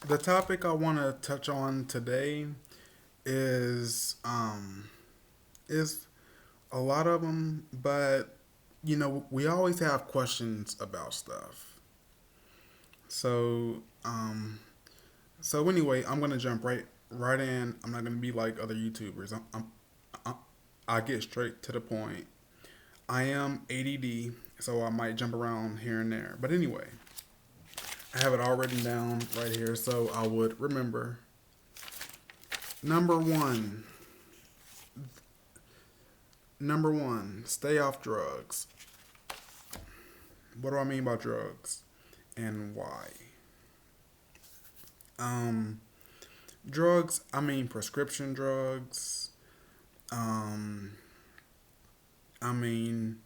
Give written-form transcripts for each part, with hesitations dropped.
The topic I want to touch on today is is a lot of them, but we always have questions about stuff. So anyway, I'm gonna jump right in. I'm not gonna be like other YouTubers. I'm I get straight to the point. I am ADD, so I might jump around here and there. But anyway, I have it all written down right here, so I would remember. Number one, Number one, stay off drugs. What do I mean by drugs and why? Um, Drugs, I mean prescription drugs. Um, I mean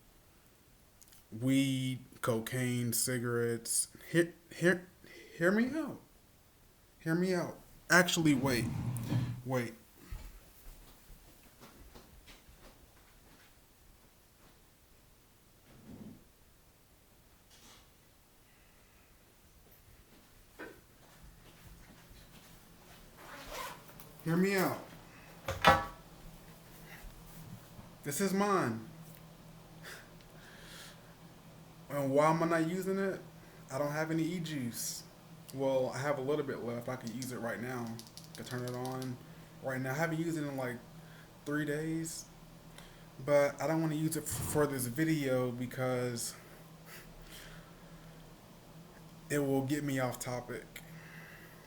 weed, cocaine, cigarettes. Hear me out. Hear me out. Actually, wait. Hear me out. This is mine. And why am I not using it? I don't have any e-juice. Well, I have a little bit left. I could use it right now. I could turn it on right now. I haven't used it in like 3 days, but I don't want to use it for this video because it will get me off topic.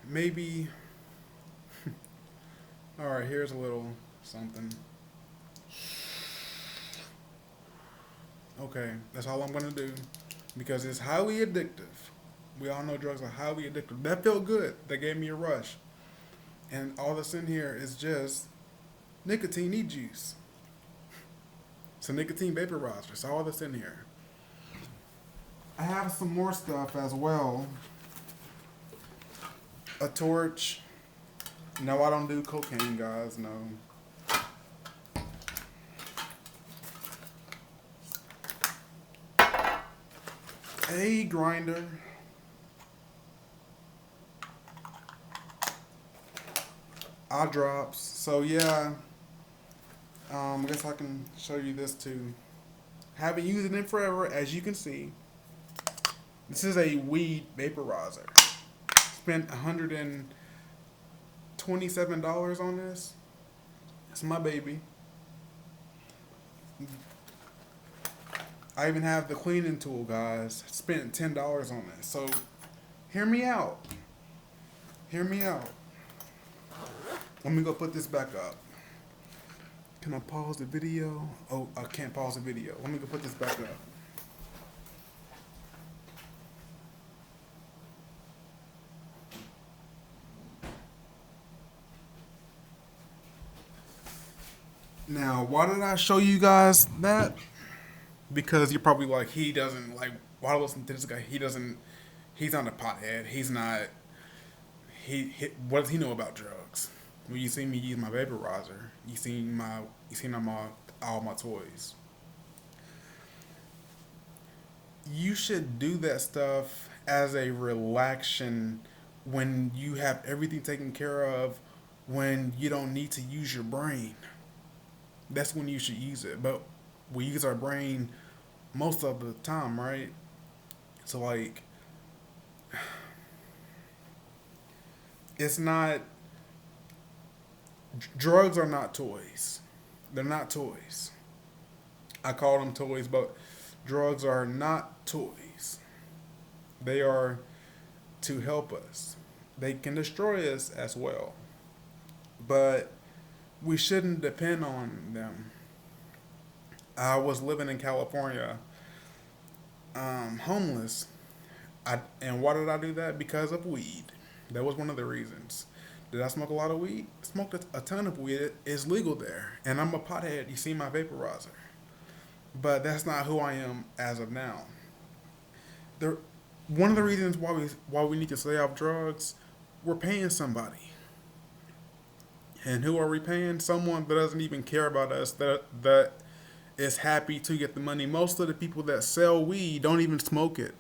Maybe. All right, here's a little something. Okay, that's all I'm gonna do because it's highly addictive. We all know drugs are highly addictive. That felt good. That gave me a rush. And all that's in here is just nicotine e-juice. It's a nicotine vaporizer. That's all that's in here. I have some more stuff as well. A torch. No, I don't do cocaine, guys. No. A grinder. Eye drops. So yeah, I guess I can show you this too. Haven't used it in forever, as you can see. This is a weed vaporizer. Spent $127 on this. It's my baby. I even have the cleaning tool, guys. Spent $10 on this. So hear me out. Hear me out. Let me go put this back up. Can I pause the video? Oh, I can't pause the video. Let me go put this back up. Now, why did I show you guys that? Because you're probably like, he doesn't like. Why do I listen to this guy? He doesn't. He's not a pothead. He's not. What does he know about drugs? When you see me use my vaporizer, you seen all my toys. You should do that stuff as a relaxation when you have everything taken care of, when you don't need to use your brain. That's when you should use it. But we use our brain most of the time, right? So like, it's not. Drugs are not toys. They're not toys. I call them toys, but drugs are not toys. They are to help us. They can destroy us as well. But we shouldn't depend on them. I was living in California, homeless. And why did I do that? Because of weed. That was one of the reasons. Did I smoke a lot of weed? Smoked a ton of weed. It's legal there. And I'm a pothead. You see my vaporizer. But that's not who I am as of now. There, one of the reasons why we need to stay off drugs, we're paying somebody. And who are we paying? Someone that doesn't even care about us, that is happy to get the money. Most of the people that sell weed don't even smoke it.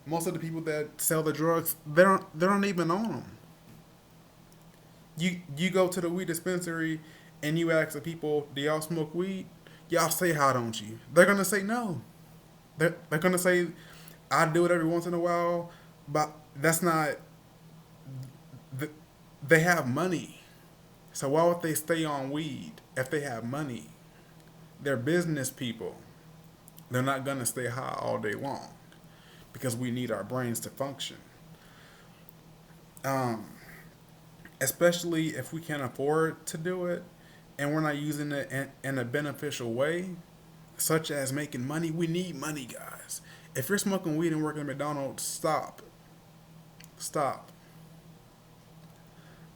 Most of the people that sell the drugs, they don't even own them. You go to the weed dispensary and you ask the people, do y'all smoke weed? Y'all say, how don't you? They're gonna say no. They're gonna say, I do it every once in a while, but that's not. They have money, so why would they stay on weed if they have money? They're business people. They're not gonna stay high all day long because we need our brains to function. Um, Especially if we can't afford to do it and we're not using it in a beneficial way, such as making money. We need money, guys. If you're smoking weed and working at McDonald's, stop. Stop.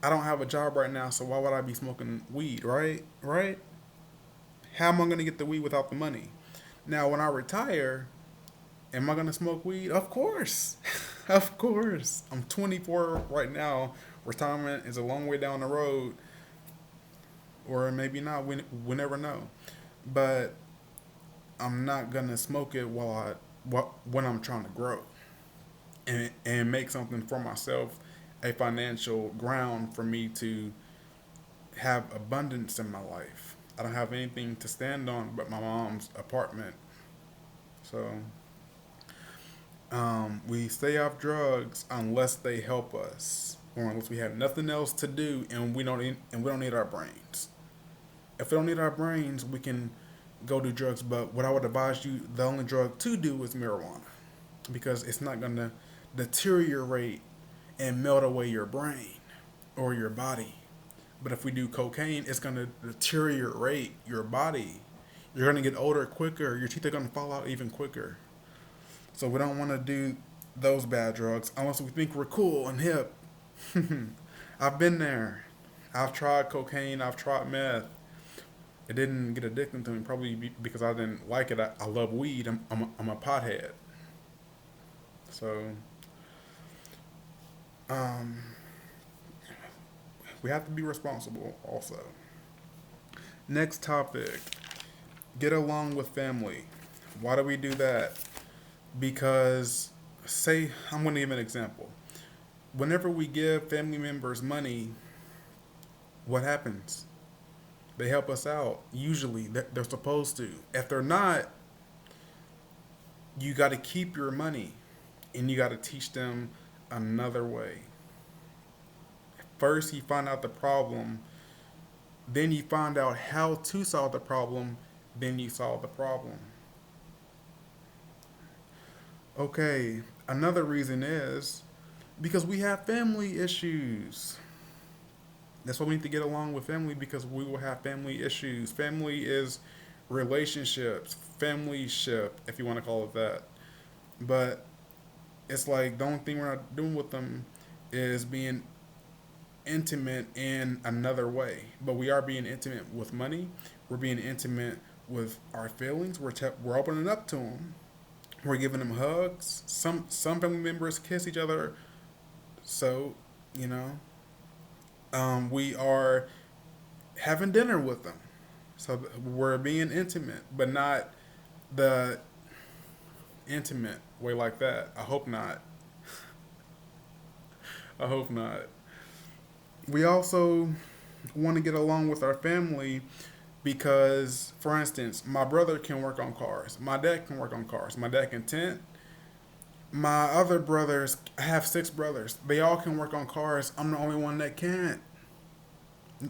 I don't have a job right now, so why would I be smoking weed, right? Right? How am I going to get the weed without the money? Now, when I retire, am I going to smoke weed? Of course. Of course. I'm 24 right now. Retirement is a long way down the road, or maybe not. We never know. But I'm not going to smoke it when I'm trying to grow and make something for myself, a financial ground for me to have abundance in my life. I don't have anything to stand on but my mom's apartment. So we stay off drugs unless they help us, or unless we have nothing else to do and we don't need our brains. If we don't need our brains, we can go do drugs. But what I would advise you, the only drug to do is marijuana, because it's not gonna deteriorate and melt away your brain or your body. But if we do cocaine, it's gonna deteriorate your body. You're gonna get older quicker. Your teeth are gonna fall out even quicker. So we don't want to do those bad drugs unless we think we're cool and hip. I've been there. I've tried cocaine. I've tried meth. It didn't get addicting to me, probably because I didn't like it. I love weed. I'm a pothead. So um, we have to be responsible also. Next topic, get along with family. Why do we do that? Because, say, I'm going to give an example. Whenever we give family members money, what happens? They help us out. Usually, they're supposed to. If they're not, you got to keep your money and you got to teach them another way. First, you find out the problem, then you find out how to solve the problem, then you solve the problem. Okay, another reason is because we have family issues. That's why we need to get along with family, because we will have family issues. Family is relationships, family ship, if you want to call it that. But it's like the only thing we're not doing with them is being intimate in another way. But we are being intimate with money. We're being intimate with our feelings. We're opening up to them. We're giving them hugs. Some family members kiss each other. So, you know, we are having dinner with them. So we're being intimate, but not the intimate way like that. I hope not. I hope not. We also want to get along with our family because, for instance, my brother can work on cars. My dad can work on cars. My dad can tint. My other brothers, I have six brothers. They all can work on cars. I'm the only one that can't.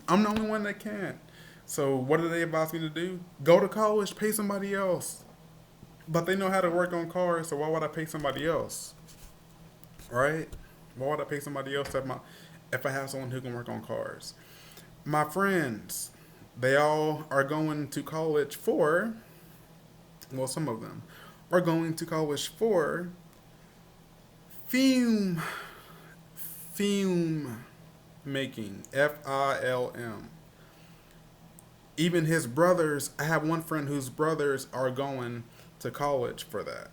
I'm the only one that can't. So what do they advise me to do? Go to college, pay somebody else. But they know how to work on cars, so why would I pay somebody else? Right? Why would I pay somebody else if I have someone who can work on cars? My friends, they all are going to college for, well, some of them are going to college for film, film making, FILM. Even his brothers, I have one friend whose brothers are going to college for that.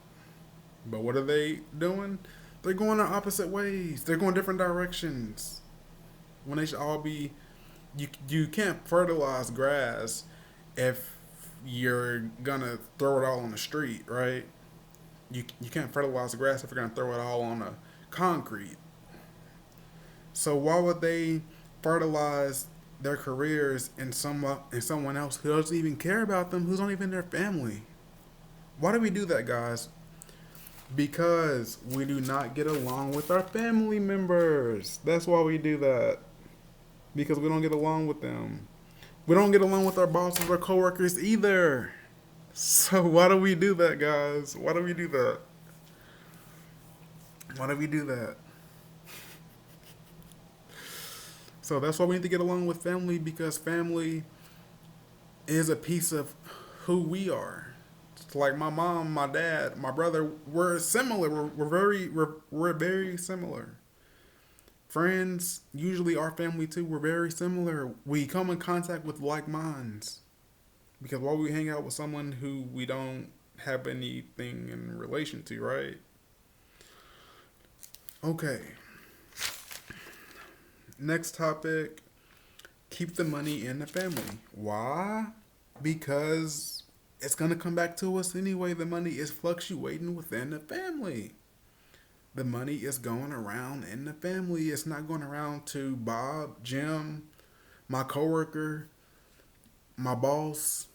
But what are they doing? They're going in opposite ways. They're going different directions. When they should all be, you can't fertilize grass if you're gonna throw it all on the street, right? You can't fertilize the grass if you're gonna throw it all on the concrete. So why would they fertilize their careers in someone else who doesn't even care about them, who's not even their family? Why do we do that, guys? Because we do not get along with our family members. That's why we do that. Because we don't get along with them. We don't get along with our bosses or coworkers either. So why do we do that, guys? Why do we do that? Why do we do that? So that's why we need to get along with family, because family is a piece of who we are. It's like my mom, my dad, my brother, we're similar. We're very similar. Friends, usually our family too, we're very similar. We come in contact with like minds. Because why would we hang out with someone who we don't have anything in relation to, right? Okay. Next topic, keep the money in the family. Why? Because it's going to come back to us anyway. The money is fluctuating within the family. The money is going around in the family. It's not going around to Bob, Jim, my coworker, my boss,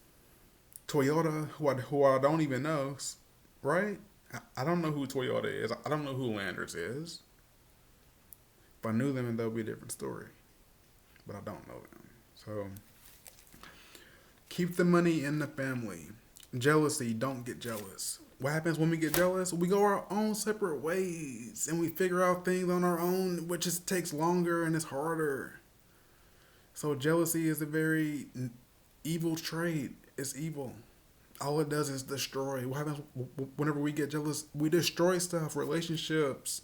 Toyota, who I don't even know, right? I don't know who Toyota is. I don't know who Landers is. If I knew them, that would be a different story. But I don't know them. So keep the money in the family. Jealousy, don't get jealous. What happens when we get jealous? We go our own separate ways and we figure out things on our own, which just takes longer and it's harder. So jealousy is a very evil trait. It's evil. All it does is destroy. What happens whenever we get jealous? We destroy stuff, relationships,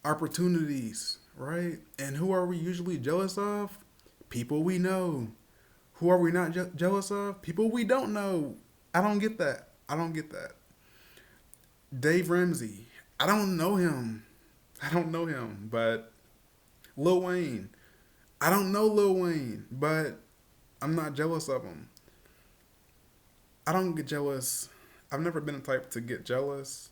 opportunities, right? And who are we usually jealous of? People we know. Who are we not jealous of? People we don't know. I don't get that. I don't get that. Dave Ramsey. I don't know him. I don't know him. But Lil Wayne. I don't know Lil Wayne, but I'm not jealous of him. I don't get jealous. I've never been the type to get jealous.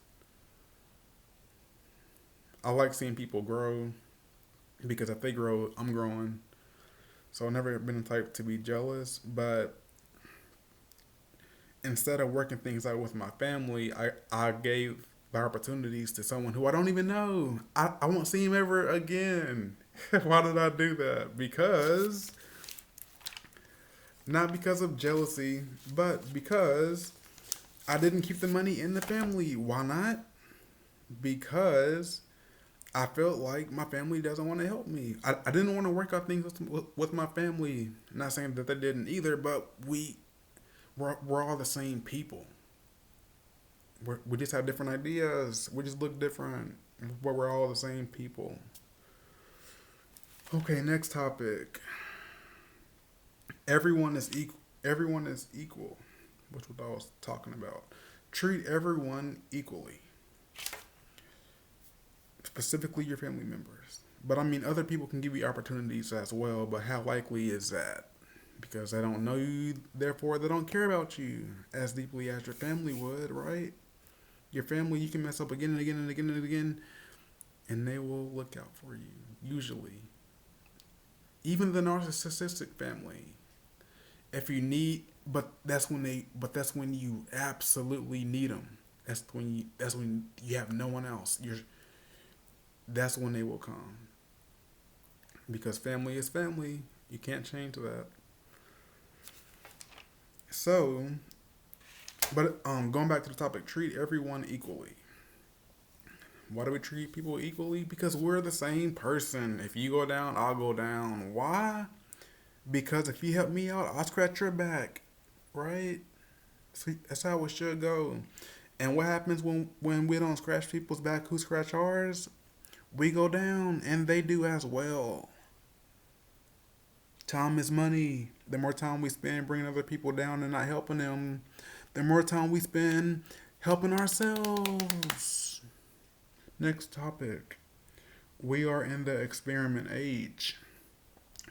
I like seeing people grow because if they grow, I'm growing. So I've never been the type to be jealous, but instead of working things out with my family, I gave the opportunities to someone who I don't even know. I won't see him ever again. Why did I do that? Not because of jealousy, but because I didn't keep the money in the family. Why not? Because I felt like my family doesn't want to help me. I didn't want to work out things with my family. Not saying that they didn't either, but we're all the same people. We just have different ideas. We just look different, but we're all the same people. Okay, next topic. Everyone is equal. Everyone is equal, which was what I was talking about. Treat everyone equally, specifically your family members. But I mean, other people can give you opportunities as well. But how likely is that? Because they don't know you, therefore they don't care about you as deeply as your family would, right? Your family, you can mess up again and again and again and again, and they will look out for you. Usually, even the narcissistic family. If you need, but that's when you absolutely need them. That's when you have no one else. That's when they will come. Because family is family. You can't change that. So, but going back to the topic, treat everyone equally. Why do we treat people equally? Because we're the same person. If you go down, I'll go down. Why? Because if you help me out, I'll scratch your back, right? See, that's how it should go. And what happens when we don't scratch people's back who scratch ours? We go down, and they do as well. Time is money. The more time we spend bringing other people down and not helping them, the more time we spend helping ourselves. Next topic. We are in the experiment age.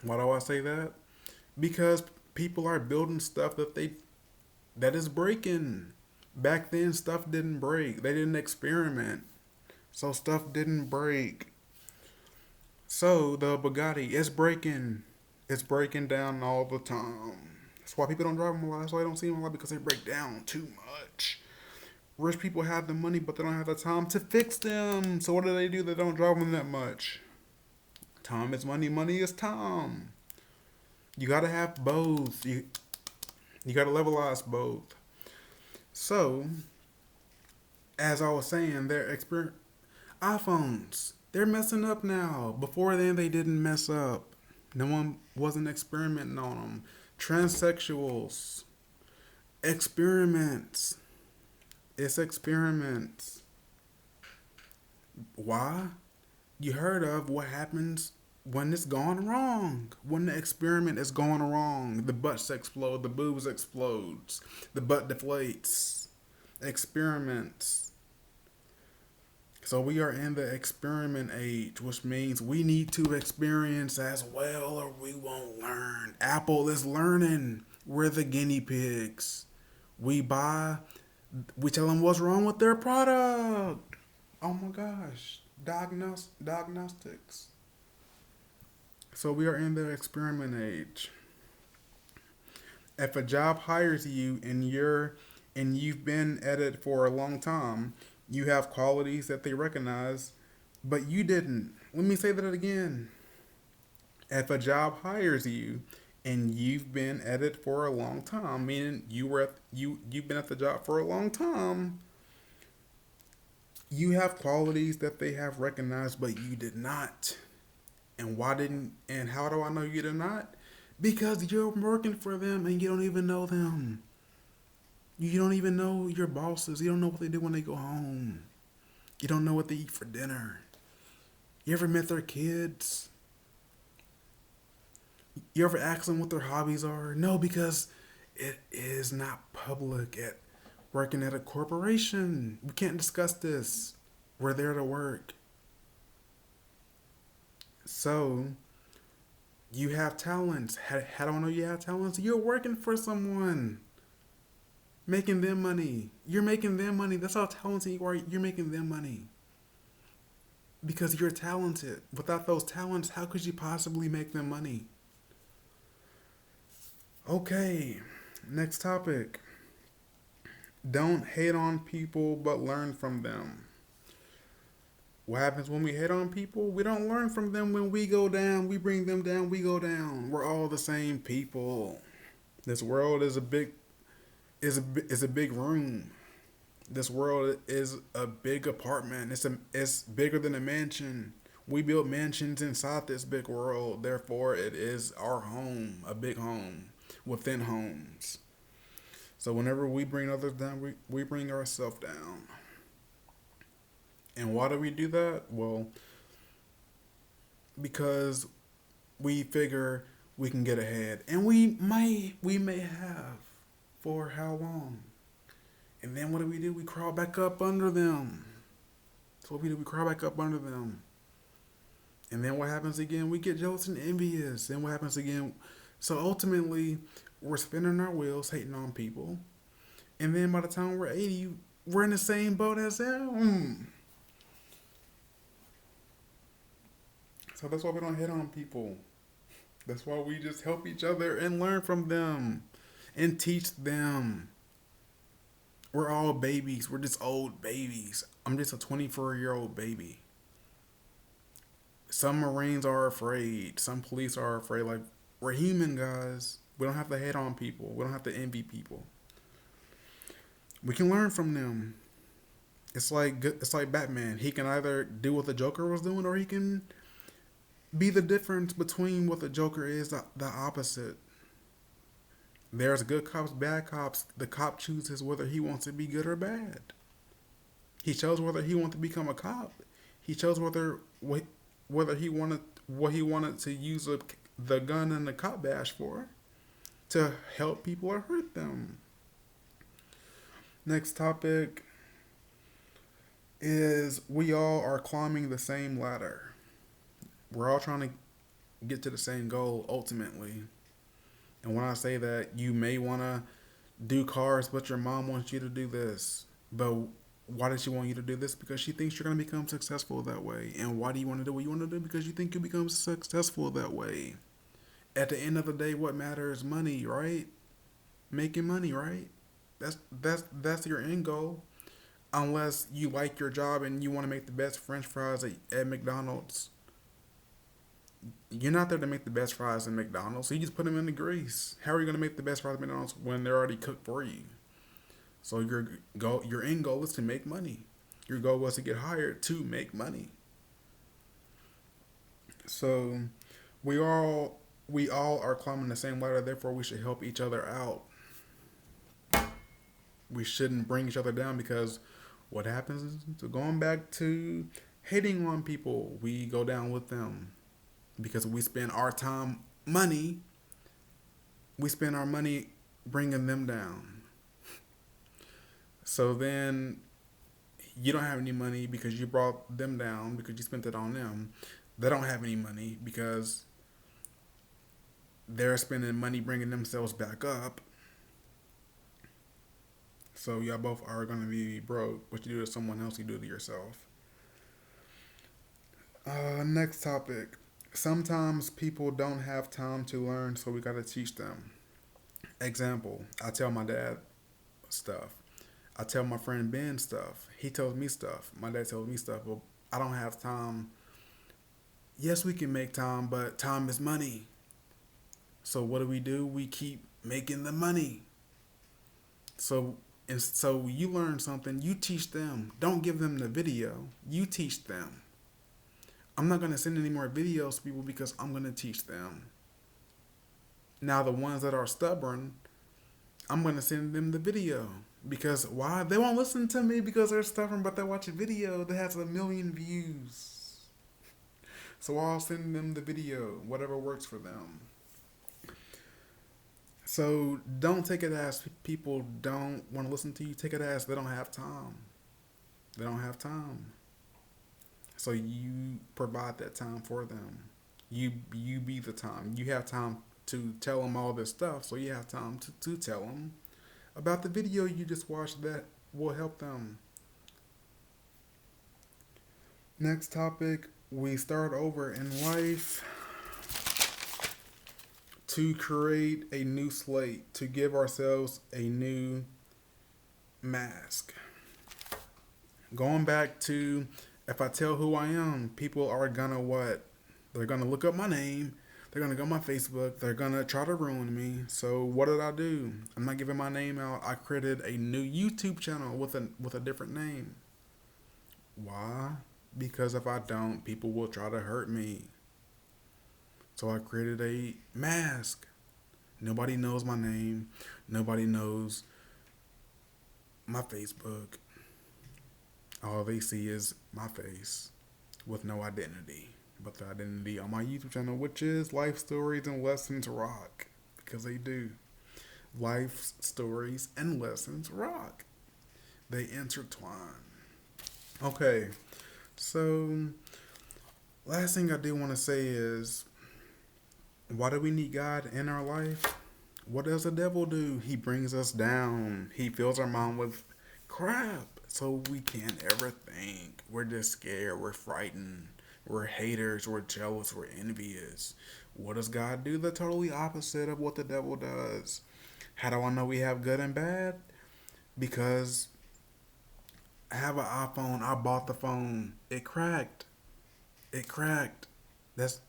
Why do I say that? Because people are building stuff that is breaking. Back then, stuff didn't break. They didn't experiment. So stuff didn't break. So the Bugatti, it's breaking. It's breaking down all the time. That's why people don't drive them a lot. That's why they don't see them a lot because they break down too much. Rich people have the money, but they don't have the time to fix them. So what do? They don't drive them that much. Time is money. Money is time. You gotta have both. You gotta levelize both. So as I was saying, iPhones, they're messing up now. Before then, they didn't mess up. No one wasn't experimenting on them. Transsexuals, experiments. It's experiments. Why? You heard of what happens when it's gone wrong. When the experiment is going wrong, the butts explode, the boobs explodes, the butt deflates. Experiments. So we are in the experiment age, which means we need to experience as well or we won't learn. Apple is learning. We're the guinea pigs. We buy, we tell them what's wrong with their product. Oh my gosh. Diagnostics. So we are in the experiment age. If a job hires you and you've been at it for a long time, you have qualities that they recognize, but you didn't. Let me say that again. If a job hires you and you've been at it for a long time, meaning you've been at the job for a long time, you have qualities that they have recognized, but you did not. And how do I know you did not? Because you're working for them and you don't even know them. You don't even know your bosses. You don't know what they do when they go home. You don't know what they eat for dinner. You ever met their kids? You ever ask them what their hobbies are? No, because it is not public at working at a corporation. We can't discuss this. We're there to work. So, you have talents. How do I know you have talents? You're working for someone. Making them money. You're making them money. That's how talented you are. You're making them money. Because you're talented. Without those talents, how could you possibly make them money? Okay, next topic. Don't hate on people, but learn from them. What happens when we hate on people? We don't learn from them when we go down. We bring them down, we go down. We're all the same people. This world is a big room. This world is a big apartment. It's bigger than a mansion. We build mansions inside this big world. Therefore, it is our home, a big home within homes. So whenever we bring others down, we bring ourselves down. And why do we do that? Well, because we figure we can get ahead. And we may have. For how long? And then what do? We crawl back up under them. That's what we do. We crawl back up under them. And then what happens again? We get jealous and envious. Then what happens again? So ultimately, we're spinning our wheels, hating on people. And then by the time we're 80, we're in the same boat as them. So that's why we don't hit on people. That's why we just help each other and learn from them and teach them. We're all babies. We're just old babies. I'm just a 24-year-old baby. Some Marines are afraid. Some police are afraid. Like, we're human, guys. We don't have to hate on people. We don't have to envy people. We can learn from them. It's like Batman. He can either do what the Joker was doing, or he can be the difference between what the Joker is, the opposite. There's good cops, bad cops. The cop chooses whether he wants to be good or bad. He chose whether he wanted to become a cop. He chose whether he wanted what he wanted to use the gun and the cop badge for, to help people or hurt them. Next topic is we all are climbing the same ladder. We're all trying to get to the same goal ultimately. And when I say that, you may want to do cars, but your mom wants you to do this. But why does she want you to do this? Because she thinks you're going to become successful that way. And why do you want to do what you want to do? Because you think you become successful that way. At the end of the day, what matters is money, right? Making money, right? That's your end goal. Unless you like your job and you want to make the best French fries at McDonald's, you're not there to make the best fries at McDonald's. So you just put them in the grease. How are you going to make the best fries at McDonald's when they're already cooked for you? So your end goal is to make money. Your goal was to get hired to make money. So we all are climbing the same ladder. Therefore, we should help each other out. We shouldn't bring each other down because what happens is, so going back to hating on people, we go down with them because we spend our time, money, we spend our money bringing them down. So then you don't have any money because you brought them down because you spent it on them. They don't have any money because they're spending money bringing themselves back up. So y'all both are gonna be broke. What you do to someone else, you do to yourself. Next topic. Sometimes people don't have time to learn, so we gotta teach them. Example: I tell my dad stuff. I tell my friend Ben stuff. He tells me stuff. My dad tells me stuff. But I don't have time. Yes, we can make time, but time is money. So what do? We keep making the money. So and so you learn something, you teach them. Don't give them the video. You teach them. I'm not gonna send any more videos to people because I'm gonna teach them. Now the ones that are stubborn, I'm gonna send them the video. Because why? They won't listen to me because they're stubborn, but they watch a video that has 1 million views. So I'll send them the video, whatever works for them. So don't take it as people don't want to listen to you. Take it as they don't have time. They don't have time. So you provide that time for them. You be the time. You have time to tell them all this stuff. So you have time to tell them about the video you just watched that will help them. Next topic, we start over in life to create a new slate, to give ourselves a new mask. Going back to if I tell who I am, people are gonna what? They're gonna look up my name. They're gonna go on my Facebook. They're gonna try to ruin me. So what did I do? I'm not giving my name out. I created a new YouTube channel with a different name. Why? Because if I don't, people will try to hurt me. So I created a mask. Nobody knows my name. Nobody knows my Facebook. All they see is my face with no identity. But the identity on my YouTube channel, which is Life Stories and Lessons Rock. Because they do. Life Stories and Lessons Rock. They intertwine. Okay, so last thing I do want to say is, why do we need God in our life? What does the devil do? He brings us down. He fills our mind with crap so we can't ever think. We're just scared. We're frightened. We're haters. We're jealous. We're envious. What does God do? The totally opposite of what the devil does. How do I know we have good and bad? Because I have an iPhone. I bought the phone. It cracked. It cracked. That's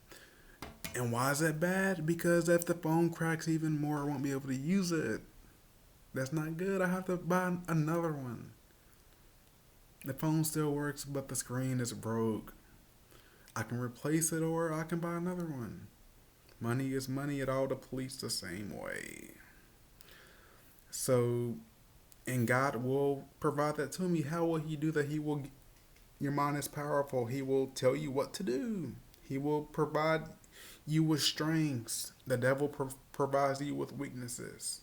And why is that bad? Because if the phone cracks even more, I won't be able to use it. That's not good. I have to buy another one. The phone still works, but the screen is broke. I can replace it or I can buy another one. Money is money. It all depletes the same way. So, and God will provide that to me. How will He do that? Your mind is powerful. He will tell you what to do. He will provide you with strengths. The devil provides you with weaknesses.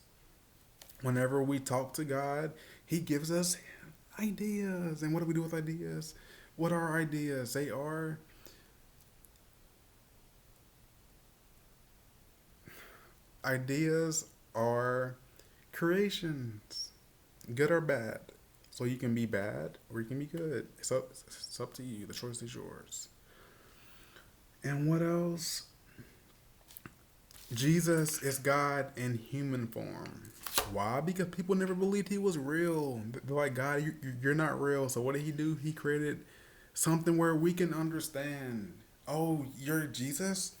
Whenever we talk to God, He gives us ideas. And what do we do with ideas? What are ideas? Ideas are creations, good or bad. So you can be bad or you can be good. It's up to you. The choice is yours. And what else? Jesus is God in human form. Why? Because people never believed he was real. They're like, God, you're not real. So what did he do? He created something where we can understand. Oh, you're Jesus?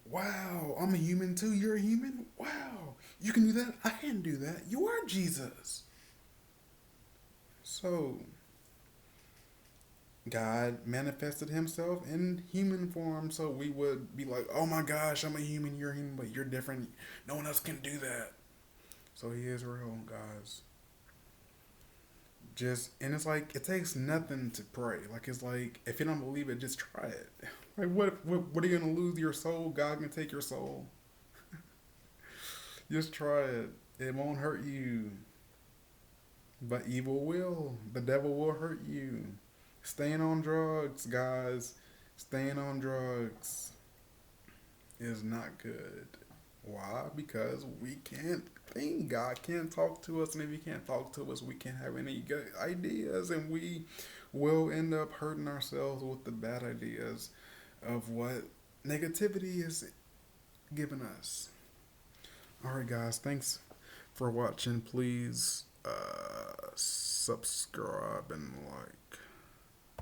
Wow, I'm a human too. You're a human? Wow, you can do that? I can't do that. You are Jesus. So, God manifested himself in human form so we would be like, oh my gosh, I'm a human, you're a human, but you're different. No one else can do that. So he is real, guys. And it's like, it takes nothing to pray. Like, it's like, if you don't believe it, just try it. Like, what are you going to lose your soul? God can take your soul. Just try it. It won't hurt you. But evil will. The devil will hurt you. Staying on drugs, guys. Staying on drugs is not good. Why? Because we can't think. God can't talk to us, and if He can't talk to us, we can't have any good ideas, and we will end up hurting ourselves with the bad ideas of what negativity is giving us. All right, guys. Thanks for watching. Please subscribe and like.